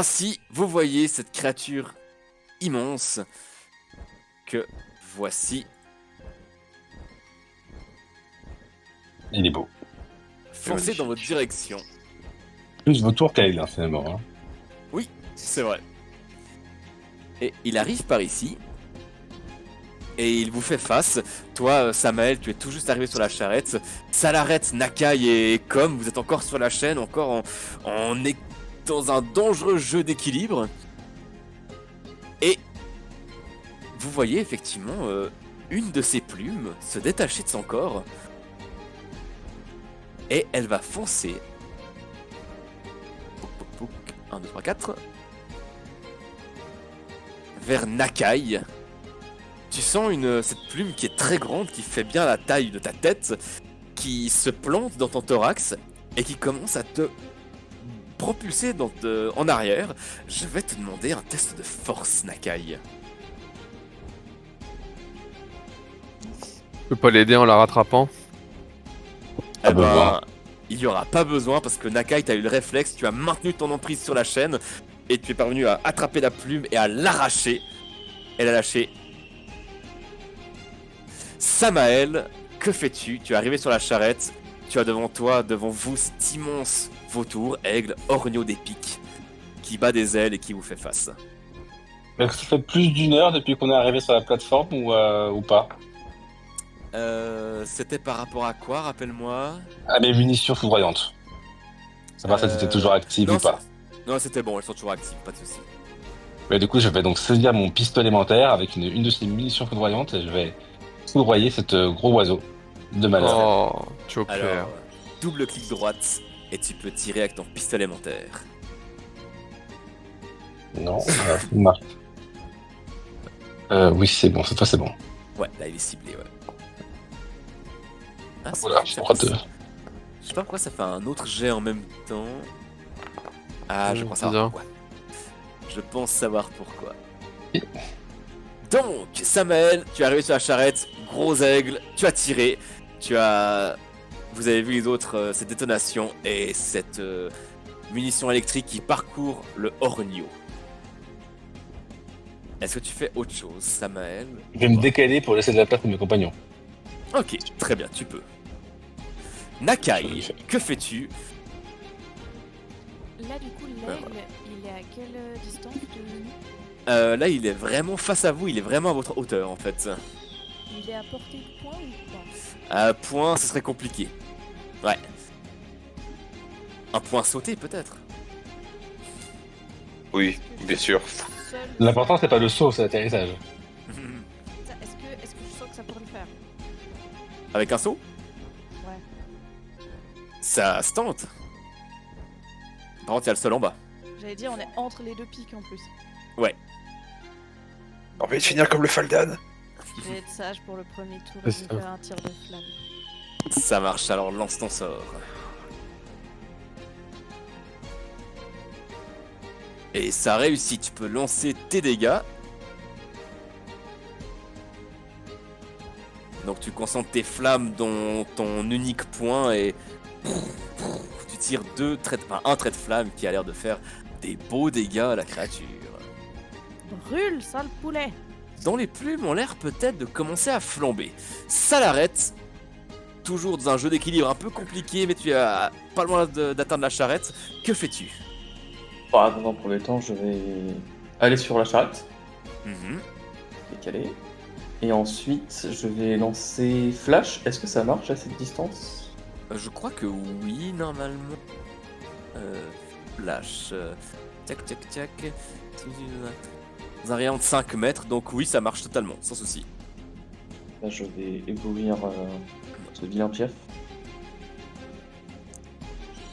Ainsi, vous voyez cette créature immense que voici Il est beau. foncer dans votre direction. Plus vautour qu'aigle, hein, finalement. Hein. Oui, c'est vrai. Et il arrive par ici. Et il vous fait face. Toi, Samael, tu es tout juste arrivé sur la charrette. Salaret, Nakai et Com, vous êtes encore sur la chaîne, encore dans un dangereux jeu d'équilibre. Et vous voyez effectivement une de ses plumes se détacher de son corps. Et elle va foncer. Pouc, pouc, pouc. 1, 2, 3, 4. Vers Nakai. Tu sens cette plume qui est très grande, qui fait bien la taille de ta tête, qui se plante dans ton thorax et qui commence à te propulser en arrière. Je vais te demander un test de force, Nakai. Je peux pas l'aider en la rattrapant. Eh besoin. il n'y aura pas besoin parce que Nakai, tu as eu le réflexe, tu as maintenu ton emprise sur la chaîne et tu es parvenu à attraper la plume et à l'arracher. Elle a lâché. Samael, que fais-tu? Tu es arrivé sur la charrette, tu as devant vous, cet immense vautour, aigle, orgneau des pics, qui bat des ailes et qui vous fait face. Est-ce que ça fait plus d'une heure depuis qu'on est arrivé sur la plateforme ou pas? C'était par rapport à quoi, rappelle-moi? Ah, les munitions foudroyantes. Savoir si elles étaient toujours actives non, ou pas. Non, c'était bon, elles sont toujours actives, pas de soucis. Mais du coup, je vais donc saisir mon pistolet élémentaire avec une de ces munitions foudroyantes et je vais foudroyer cet gros oiseau de malheur. Oh, Choker. Alors, double clic droite et tu peux tirer avec ton pistolet élémentaire. Non, marche. Oui, c'est bon, cette fois c'est bon. Ouais, là il est ciblé, ouais. Ah, c'est Voilà, vrai, je crois que... Je sais pas pourquoi ça fait un autre jet en même temps. Ah, je crois savoir bizarre. pourquoi. Je pense savoir pourquoi. Donc, Samael, tu es arrivé sur la charrette, gros aigle, tu as tiré, vous avez vu les autres, cette détonation et cette munition électrique qui parcourt le Ornio. Est-ce que tu fais autre chose, Samael? Je vais me décaler pour laisser de la place pour mes compagnons. Ok, très bien, tu peux. Nakai, que fais-tu? Là, du coup, l'aigle, il est à quelle distance de nous? Là, il est vraiment face à vous, il est vraiment à votre hauteur en fait. Il est à portée de point ou pas? Point, ce serait compliqué. Ouais. Un point sauté peut-être. Oui, bien sûr. Seul... L'important c'est pas le saut, c'est l'atterrissage. Est-ce que je sens que ça pourrait le faire? Avec un saut? Ouais. Ça se tente. Par contre, il y a le sol en bas. J'allais dire, on est entre les deux pics en plus. Ouais. On va finir comme le Faldan. Je vais être sage pour le premier tour et je vais faire un tir de flamme. Ça marche, alors lance ton sort. Et ça réussit, tu peux lancer tes dégâts. Donc tu concentres tes flammes dans ton unique point et tu tires un trait de flamme qui a l'air de faire des beaux dégâts à la créature. Brûle, sale poulet! Dont les plumes ont l'air peut-être de commencer à flamber. Ça l'arrête. Toujours dans un jeu d'équilibre un peu compliqué, mais tu es pas loin d'atteindre la charrette. Que fais-tu? Bah, dans un premier temps, je vais aller sur la charrette, Mhm. décaler. Et ensuite, je vais lancer Flash. Est-ce que ça marche à cette distance? Je crois que oui, normalement. Flash. Tac, tac, tac. Dans un rayon de 5 mètres, donc oui, ça marche totalement, sans souci. Là, je vais éblouir ce vilain pief.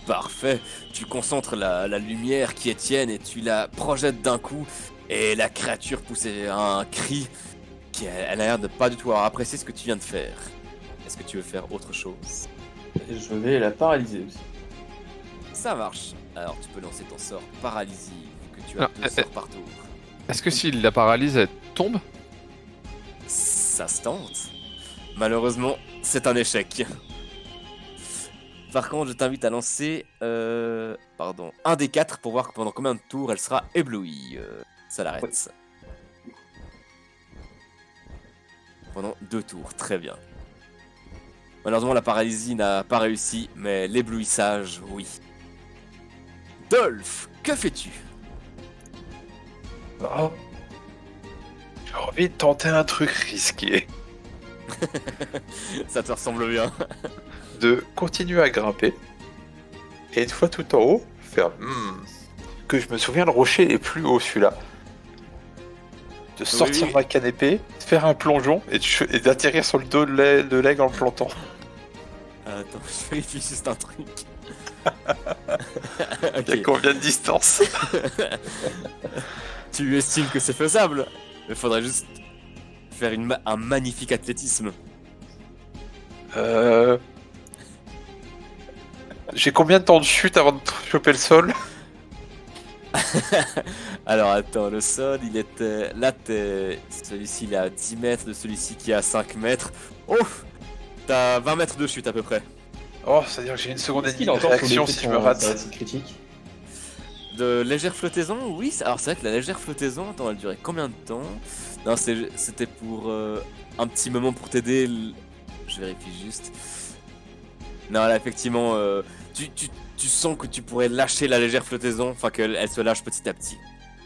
Parfait. Tu concentres la lumière qui est tienne et tu la projettes d'un coup. Et la créature pousse un cri elle a l'air de pas du tout avoir apprécié ce que tu viens de faire. Est-ce que tu veux faire autre chose? Et je vais la paralyser aussi. Ça marche. Alors tu peux lancer ton sort paralysie, vu que tu as 2 sorts par tour. Est-ce que s'il la paralyse, elle tombe? Ça se tente. Malheureusement, c'est un échec. Par contre, je t'invite à lancer un des 4 pour voir pendant combien de tours elle sera éblouie. Ça l'arrête. Pendant 2 tours, très bien. Malheureusement, la paralysie n'a pas réussi, mais l'éblouissage, oui. Dolph, que fais-tu? Oh. J'ai envie de tenter un truc risqué. Ça te ressemble bien. De continuer à grimper. Et une fois tout en haut, faire que je me souviens, le rocher est plus haut celui-là. De sortir oui. ma canne-épée, de faire un plongeon et d'atterrir sur le dos de l'aigle en le plantant. Attends, je vérifie juste un truc. Il y a combien de distance? Tu estimes que c'est faisable? Il faudrait juste faire un magnifique athlétisme. J'ai combien de temps de chute avant de choper le sol? Alors attends, le sol il était... Là celui-ci il est à 10 mètres, de celui-ci qui est à 5 mètres. Oh, t'as 20 mètres de chute à peu près. Oh, c'est-à-dire que j'ai une seconde et Est-ce qu'il demie est de encore sous réaction l'effet si de je me son rate. parasite critique? De légère flottaison, oui. Alors c'est vrai que la légère flottaison, attends, elle durait combien de temps? Non, c'était pour un petit moment pour t'aider. Je vérifie juste. Non, là effectivement, tu sens que tu pourrais lâcher la légère flottaison, enfin qu'elle se lâche petit à petit.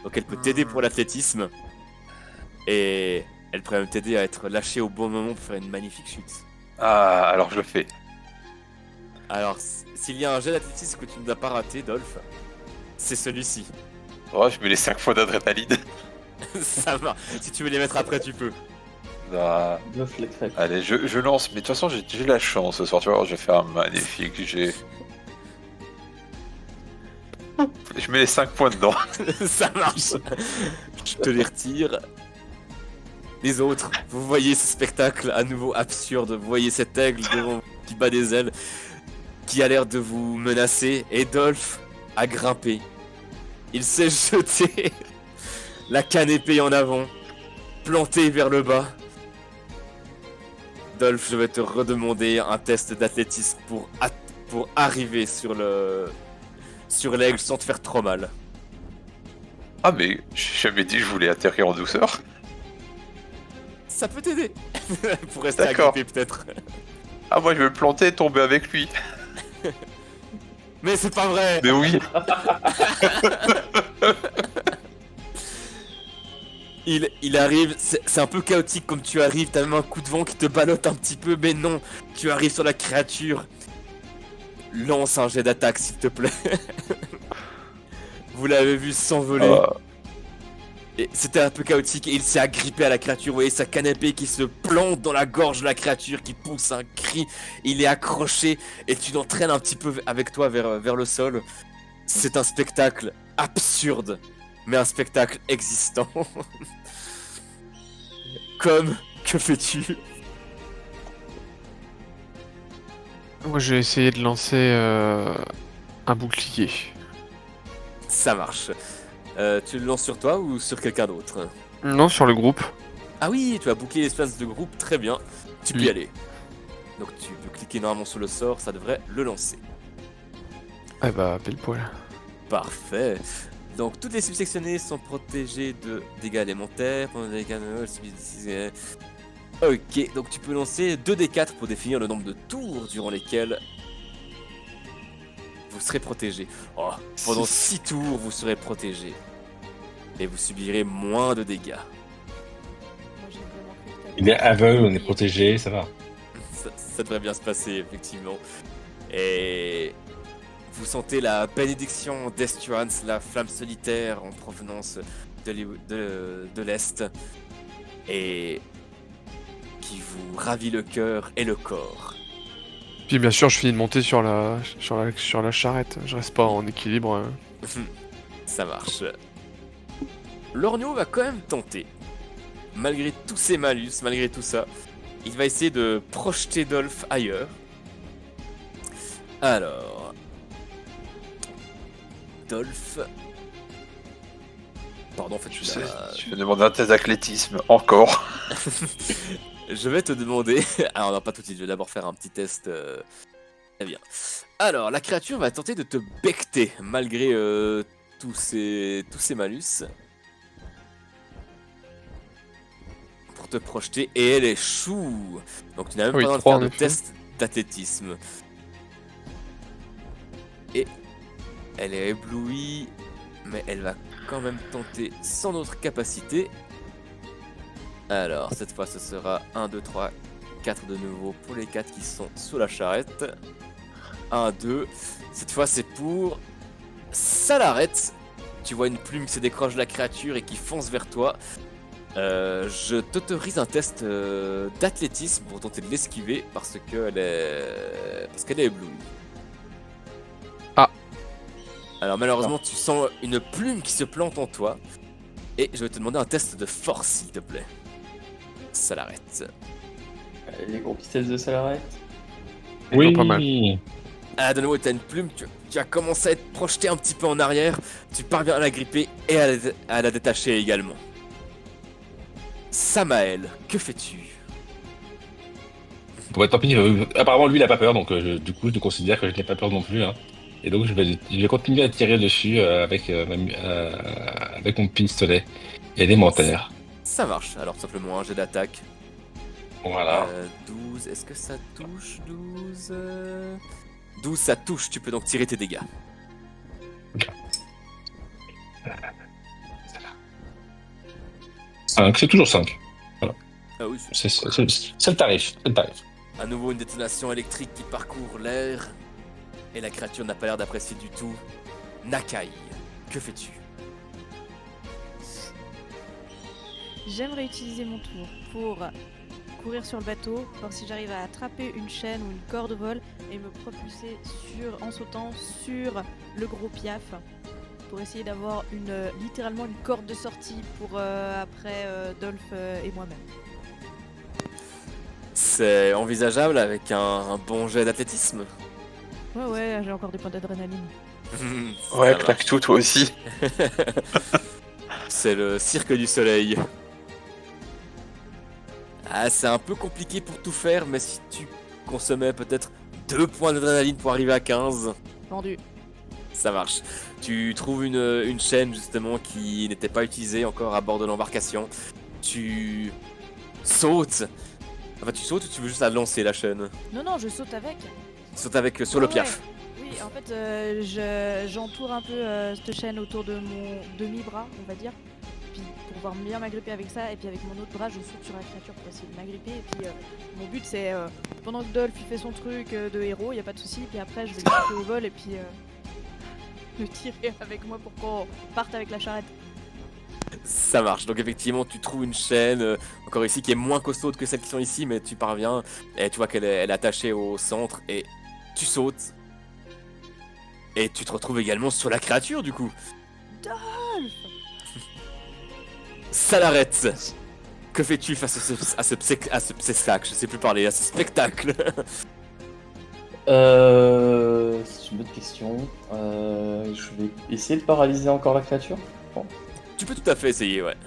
Donc elle peut t'aider pour l'athlétisme. Et elle pourrait même t'aider à être lâché au bon moment pour faire une magnifique chute. Ah, alors je le fais. Alors, s'il y a un jet d'athlétisme que tu ne dois pas rater, Dolph, c'est celui-ci. Oh, je mets les 5 fois d'adrénaline. Ça va. Si tu veux les mettre après, tu peux. Ah, Bluff les crêpes. allez, je lance. Mais de toute façon, j'ai la chance ce soir. Tu vois, je vais faire un magnifique. Je mets les 5 points dedans. Ça marche. Je te les retire. Les autres, vous voyez ce spectacle à nouveau absurde. Vous voyez cet aigle devant vous qui bat des ailes, qui a l'air de vous menacer. Et Dolph a grimpé. Il s'est jeté la canne épée en avant, planté vers le bas. Dolph, je vais te redemander un test d'athlétisme pour arriver sur l'aigle sans te faire trop mal. Ah, mais j'ai jamais dit que je voulais atterrir en douceur. Ça peut t'aider. Pour rester D'accord. agrippé peut-être. Ah, moi je vais me planter et tomber avec lui. Mais c'est pas vrai. Mais oui. Il arrive, c'est un peu chaotique comme tu arrives, t'as même un coup de vent qui te ballotte un petit peu, mais non, tu arrives sur la créature. Lance un jet d'attaque s'il te plaît. Vous l'avez vu s'envoler. Et c'était un peu chaotique et il s'est agrippé à la créature. Vous voyez sa canapé qui se plante dans la gorge de la créature, qui pousse un cri. Il est accroché et tu l'entraînes un petit peu avec toi vers le sol. C'est un spectacle absurde, mais un spectacle existant. Comme, que fais-tu? Moi, je vais essayer de lancer un bouclier. Ça marche. Tu le lances sur toi ou sur quelqu'un d'autre? Non, sur le groupe. Ah oui, tu as bouclé l'espace de groupe, très bien. Tu peux y aller. Donc tu peux cliquer normalement sur le sort, ça devrait le lancer. Eh bah, pile poil. Parfait. Donc toutes les subsectionnés sont protégés de dégâts élémentaires. Pendant les dégâts ok, donc tu peux lancer 2d4 pour définir le nombre de tours durant lesquels vous serez protégé. Oh, pendant 6 tours, vous serez protégé. Et vous subirez moins de dégâts. Moi, j'ai vraiment cru que t'avais- Il est aveugle, on est protégé, ça va. Ça devrait bien se passer, effectivement. Et vous sentez la bénédiction d'Estuance, la flamme solitaire en provenance de l'Est. Et qui vous ravit le cœur et le corps. Puis bien sûr, je finis de monter sur la charrette. Je reste pas en équilibre. Ça marche. Lorgno va quand même tenter. Malgré tous ses malus, malgré tout ça, il va essayer de projeter Dolph ailleurs. Alors... Dolph... Pardon, en fait, Je sais, je vais demander un test d'athlétisme, encore. Je vais te demander... Alors non, pas tout de suite, je vais d'abord faire un petit test... Très bien. Alors, la créature va tenter de te becter, malgré tous ces malus. Pour te projeter, et elle échoue. Donc tu n'as même Oui, pas besoin de 3 faire en de effet. test d'athlétisme. Et elle est éblouie, mais elle va quand même tenter sans autre capacité. Alors, cette fois, ce sera 1, 2, 3, 4 de nouveau pour les 4 qui sont sous la charrette. 1, 2. Cette fois, c'est pour... Ça l'arrête. Tu vois une plume qui se décroche de la créature et qui fonce vers toi. Je t'autorise un test d'athlétisme pour tenter de l'esquiver parce qu'elle est éblouie. Ah. Alors malheureusement, tu sens une plume qui se plante en toi. Et je vais te demander un test de force, s'il te plaît. Ça l'arrête. Les gros pistels de Salarette. Oui. pas mal. Ah, de nouveau, t'as une plume, tu as commencé à être projeté un petit peu en arrière. Tu parviens à la gripper et à la détacher également. Samael, que fais-tu? Bon, tant pis, apparemment lui il a pas peur, donc du coup je considère que je n'ai pas peur non plus. Hein. Et donc je vais continuer à tirer dessus avec mon pistolet élémentaire. Ça marche, alors simplement un jet d'attaque. Voilà. 12, est-ce que ça touche? 12 12, ça touche, tu peux donc tirer tes dégâts. 5, c'est toujours 5. Ah oui, C'est le tarif. C'est le tarif. à nouveau une détonation électrique qui parcourt l'air. Et la créature n'a pas l'air d'apprécier du tout. Nakai, que fais-tu? J'aimerais utiliser mon tour pour courir sur le bateau, voir si j'arrive à attraper une chaîne ou une corde au vol et me propulser en sautant sur le gros piaf pour essayer d'avoir littéralement une corde de sortie pour après Dolph et moi-même. C'est envisageable avec un bon jet d'athlétisme. Ouais, j'ai encore des points d'adrénaline. Ouais, Ça claque tout, toi aussi. C'est le cirque du soleil. Ah, c'est un peu compliqué pour tout faire, mais si tu consommais peut-être 2 points d'adrénaline pour arriver à 15, Vendu. ça marche. Tu trouves une chaîne justement qui n'était pas utilisée encore à bord de l'embarcation. Tu sautes. Enfin, tu sautes ou tu veux juste la lancer la chaîne? Non, je saute avec. Tu sautes avec sur le Ouais, piaf. Oui, en fait, j'entoure un peu cette chaîne autour de mon demi-bras, on va dire. Puis pour pouvoir bien m'agripper avec ça, et puis avec mon autre bras, je saute sur la créature pour essayer de m'agripper. Et puis mon but, c'est pendant que Dolph il fait son truc de héros, y a pas de souci. Puis après, je vais le taper au vol et puis le tirer avec moi pour qu'on parte avec la charrette. Ça marche. Donc effectivement, tu trouves une chaîne, encore ici, qui est moins costaude que celles qui sont ici, mais tu parviens, et tu vois qu'elle est attachée au centre, et tu sautes. Et tu te retrouves également sur la créature, du coup. Dolph! Ça l'arrête. Que fais-tu face à ce spectacle? Je sais plus parler, à ce spectacle. C'est une bonne question. Je vais essayer de paralyser encore la créature. Bon. Tu peux tout à fait essayer, ouais.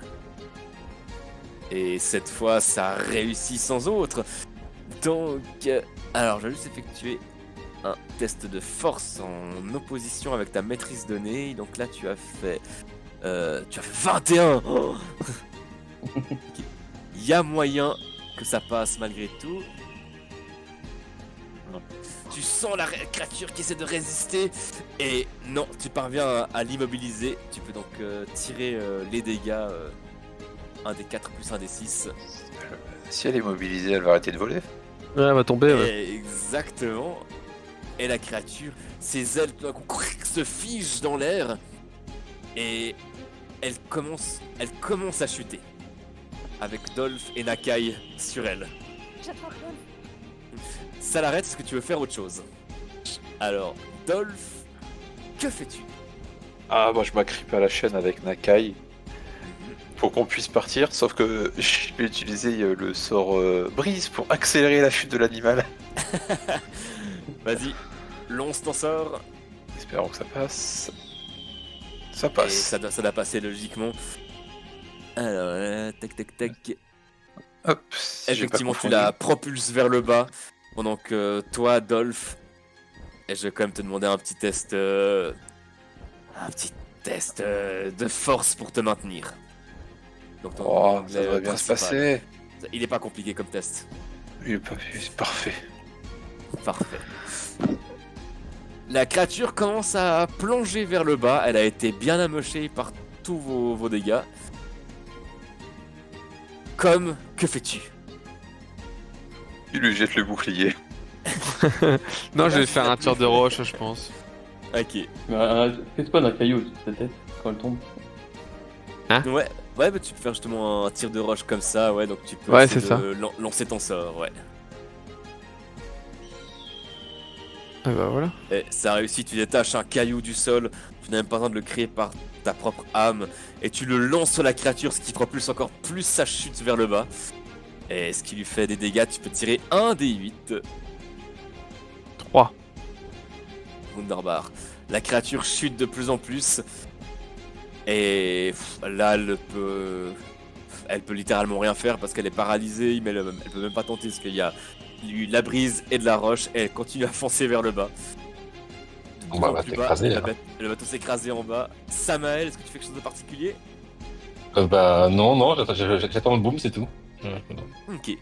Et cette fois, ça réussit sans autre. Donc, alors, je vais juste effectuer un test de force en opposition avec ta maîtrise donnée. Donc là, tu as fait 21. Oh. Il y a moyen que ça passe malgré tout. Tu sens la créature qui essaie de résister et non, tu parviens à l'immobiliser. Tu peux donc tirer les dégâts. Un des 4 plus un des 6. Si elle est mobilisée, elle va arrêter de voler. Ouais, elle va tomber, ouais. Exactement. Et la créature, ses ailes tout d'un coup se figent dans l'air et elle commence à chuter. Avec Dolph et Nakai sur elle. J'attrape Dolph. Ça l'arrête, est-ce que tu veux faire autre chose? Alors, Dolph, que fais-tu? Ah, moi je m'agrippe à la chaîne avec Nakai pour qu'on puisse partir, sauf que je vais utiliser le sort brise pour accélérer la chute de l'animal. Vas-y, lance ton sort. Espérons que ça passe. Ça Et passe. ça doit passer logiquement. Alors, tac. Hop. si j'ai pas Effectivement, tu confondu. la propulses vers le bas, pendant que toi, Dolph, Et je vais quand même te demander un petit test. Un petit test de force pour te maintenir. Donc ton Oh, ça anglais devrait bien se principal. passer. Il est pas compliqué comme test. C'est parfait. Parfait. La créature commence à plonger vers le bas. Elle a été bien amochée par tous vos dégâts. Comme, que fais-tu? Il lui jette le bouclier. Non, je vais faire un tir de roche, je pense. Ok. Fais quoi d'un caillou, peut-être, quand elle tombe? Ouais, bah tu peux faire justement un tir de roche comme ça, ouais, donc tu peux Ouais, essayer c'est ça. de lancer ton sort, ouais. Ah bah voilà. Et ça réussit, tu détaches un caillou du sol, tu n'as même pas besoin de le créer par ta propre âme, et tu le lances sur la créature, ce qui propulse encore plus sa chute vers le bas. Et ce qui lui fait des dégâts, tu peux tirer un des 8. 3. Wunderbar. La créature chute de plus en plus. Et là, elle peut littéralement rien faire parce qu'elle est paralysée, mais elle peut même pas tenter parce qu'il y a la brise et de la roche. Et elle continue à foncer vers le bas. De plus Bah, en va plus t'écraser, bas, là. le bateau s'écraser en bas. Samael, est-ce que tu fais quelque chose de particulier? Bah non, j'attends le boom, c'est tout. Ok.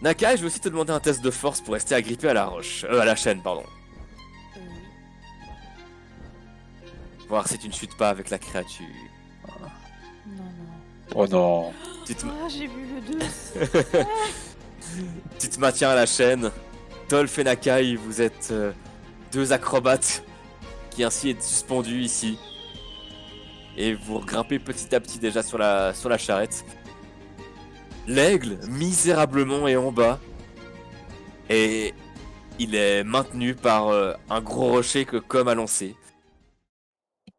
Nakai, je vais aussi te demander un test de force pour rester agrippé à la roche. À la chaîne, pardon. Oui. Voir si tu ne chutes pas avec la créature. Non, non. Oh non. Tu te, Ah, j'ai vu le 2. tu te maintiens à la chaîne. Tolf et Nakai, vous êtes deux acrobates qui ainsi êtes suspendus ici. Et vous grimpez petit à petit déjà sur la charrette. L'aigle, misérablement, est en bas. Et il est maintenu par un gros rocher que Com a lancé.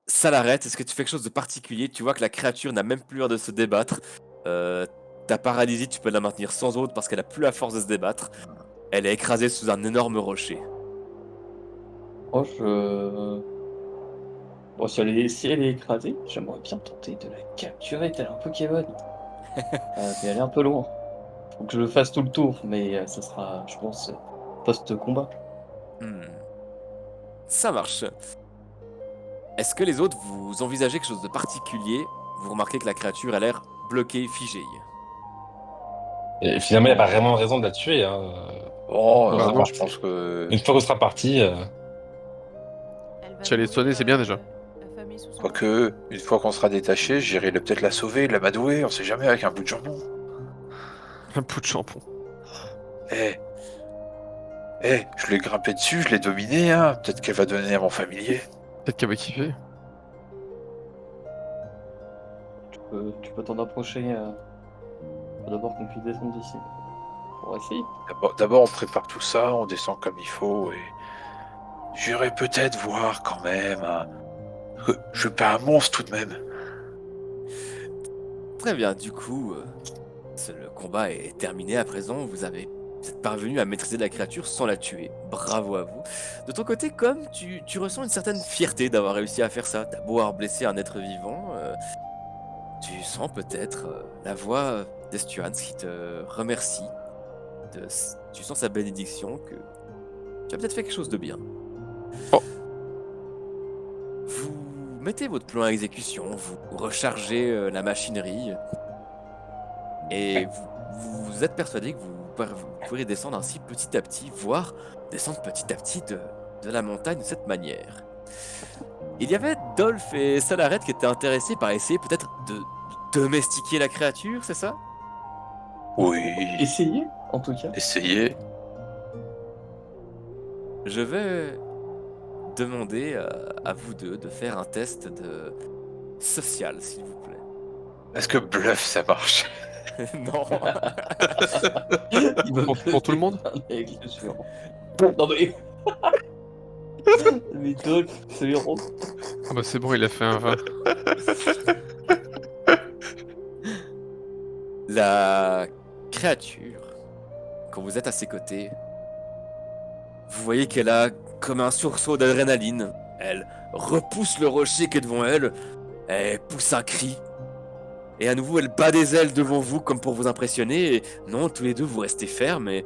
Ça l'arrête. Est-ce que tu fais quelque chose de particulier? Tu vois que la créature n'a même plus l'air de se débattre. Ta paralysie, tu peux la maintenir sans autre parce qu'elle a plus la force de se débattre. Elle est écrasée sous un énorme rocher. Oh, Bon, si elle est écrasée, j'aimerais bien tenter de la capturer tel un Pokémon. Mais elle est un peu loin. Faut que je fasse tout le tour, mais ça sera, je pense, post-combat. Hmm. Ça marche. Est-ce que les autres, vous envisagez quelque chose de particulier? Vous remarquez que la créature a l'air bloquée, figée. Et finalement, il n'y a pas vraiment raison de la tuer. Hein. Oh, Bah, non, non. je pense que. Une fois qu'on sera parti, Elle va Si elle est mourir, soignée, c'est bien, déjà. affamée sous son Quoique, une fois qu'on sera détaché, j'irai peut-être la sauver, l'amadouer, on sait jamais, avec un bout de jambon. Un pot de shampoing. Eh, je l'ai grimpé dessus, je l'ai dominé, hein. Peut-être qu'elle va donner à mon familier. Peut-être qu'elle va kiffer. Tu peux t'en approcher. Faut d'abord qu'on puisse descendre d'ici. On va essayer. D'abord, on prépare tout ça, on descend comme il faut, et j'irai peut-être voir quand même. Que je suis pas un monstre tout de même. Très bien, du coup, le combat est terminé à présent. Vous êtes parvenu à maîtriser la créature sans la tuer. Bravo à vous. De ton côté, comme tu ressens une certaine fierté d'avoir réussi à faire ça. T'as beau avoir blessé un être vivant, tu sens peut-être la voix d'Estuans qui te remercie. Tu sens sa bénédiction que tu as peut-être fait quelque chose de bien. Oh. Vous mettez votre plan à exécution, vous rechargez la machinerie et vous êtes persuadé que vous pourrez descendre ainsi petit à petit, voire descendre petit à petit de la montagne de cette manière. Il y avait Dolph et Salaret qui étaient intéressés par essayer peut-être de domestiquer la créature, c'est ça? Oui, Essayez, en tout cas. essayez. Je vais demander à vous deux de faire un test de social, s'il vous plaît. Est-ce que bluff ça marche? Non. Il va Pour tout le monde? avec le suivant. Non mais. Mais Doc, c'est héros. Ah bah c'est bon, il a fait un 20. La créature, quand vous êtes à ses côtés, vous voyez qu'elle a comme un sursaut d'adrénaline. Elle repousse le rocher qui est devant elle, elle pousse un cri. Et à nouveau, elle bat des ailes devant vous comme pour vous impressionner. Et non, tous les deux, vous restez fermes. Et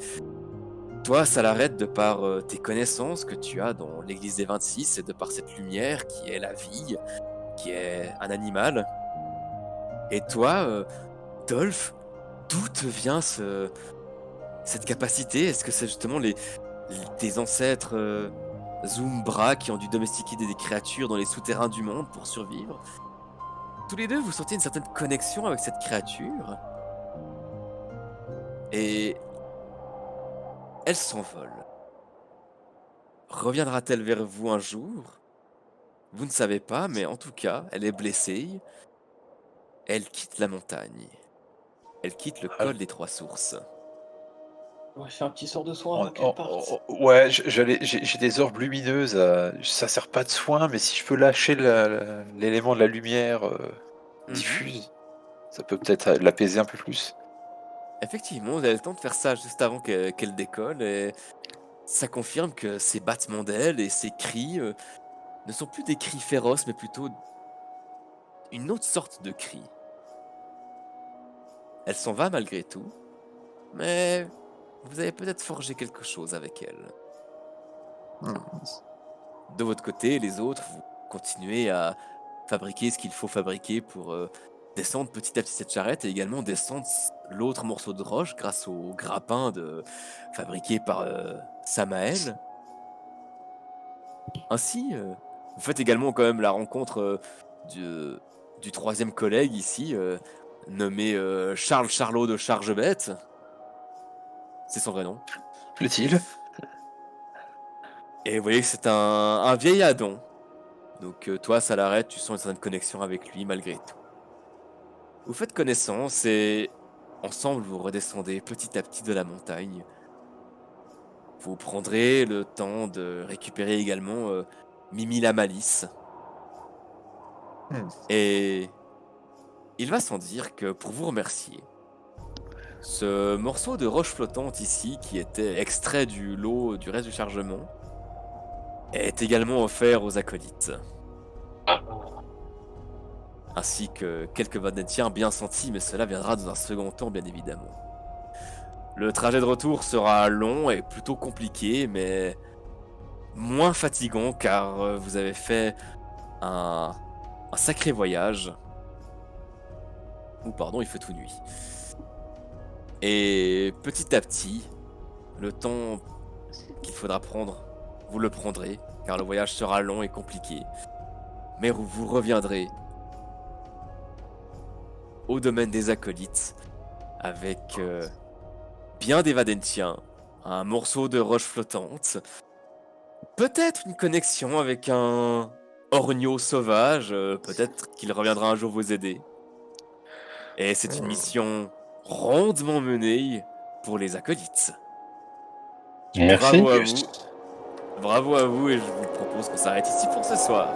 Toi, ça l'arrête de par tes connaissances que tu as dans l'église des 26 et de par cette lumière qui est la vie, qui est un animal. Et toi, Dolph, d'où te vient cette capacité? Est-ce que c'est justement tes ancêtres Zumbra qui ont dû domestiquer des créatures dans les souterrains du monde pour survivre? Tous les deux, vous sentez une certaine connexion avec cette créature. Et elle s'envole. Reviendra-t-elle vers vous un jour? Vous ne savez pas, mais en tout cas, elle est blessée. Elle quitte la montagne. Elle quitte le col des Trois Sources. On va faire un petit sort de soin avant qu'elle parte. Ouais, j'ai des orbes lumineuses. Ça sert pas de soin, mais si je peux lâcher l'élément de la lumière diffuse, ça peut peut-être l'apaiser un peu plus. Effectivement, vous avez le temps de faire ça juste avant qu'elle décolle et ça confirme que ces battements d'ailes et ces cris ne sont plus des cris féroces, mais plutôt une autre sorte de cri. Elle s'en va malgré tout, mais vous avez peut-être forgé quelque chose avec elle. Hmm. De votre côté, les autres, vous continuez à fabriquer ce qu'il faut fabriquer pour descendre petit à petit cette charrette et également descendre l'autre morceau de roche grâce au grappin fabriqué par Samael. Ainsi, vous faites également quand même la rencontre du troisième collègue ici, nommé Charles Charlot de Chargebête. C'est son vrai nom. Plaît-il? Et vous voyez que c'est un vieil Adon. Donc toi, ça l'arrête, tu sens une certaine connexion avec lui malgré tout. Vous faites connaissance et ensemble vous redescendez petit à petit de la montagne. Vous prendrez le temps de récupérer également Mimi la Malice. Et il va sans dire que pour vous remercier, ce morceau de roche flottante ici, qui était extrait du lot du reste du chargement, est également offert aux acolytes. Ainsi que quelques vanetiens bien sentis, mais cela viendra dans un second temps, bien évidemment. Le trajet de retour sera long et plutôt compliqué, mais moins fatigant car vous avez fait un sacré voyage. Ou pardon, il fait tout nuit. Et petit à petit, le temps qu'il faudra prendre, vous le prendrez, car le voyage sera long et compliqué. Mais vous reviendrez au domaine des acolytes, avec bien des Vadentiens, un morceau de roche flottante, peut-être une connexion avec un Orgno sauvage, peut-être qu'il reviendra un jour vous aider. Et c'est une mission rondement menée pour les acolytes. Merci. Bravo à vous. Bravo à vous et je vous propose qu'on s'arrête ici pour ce soir.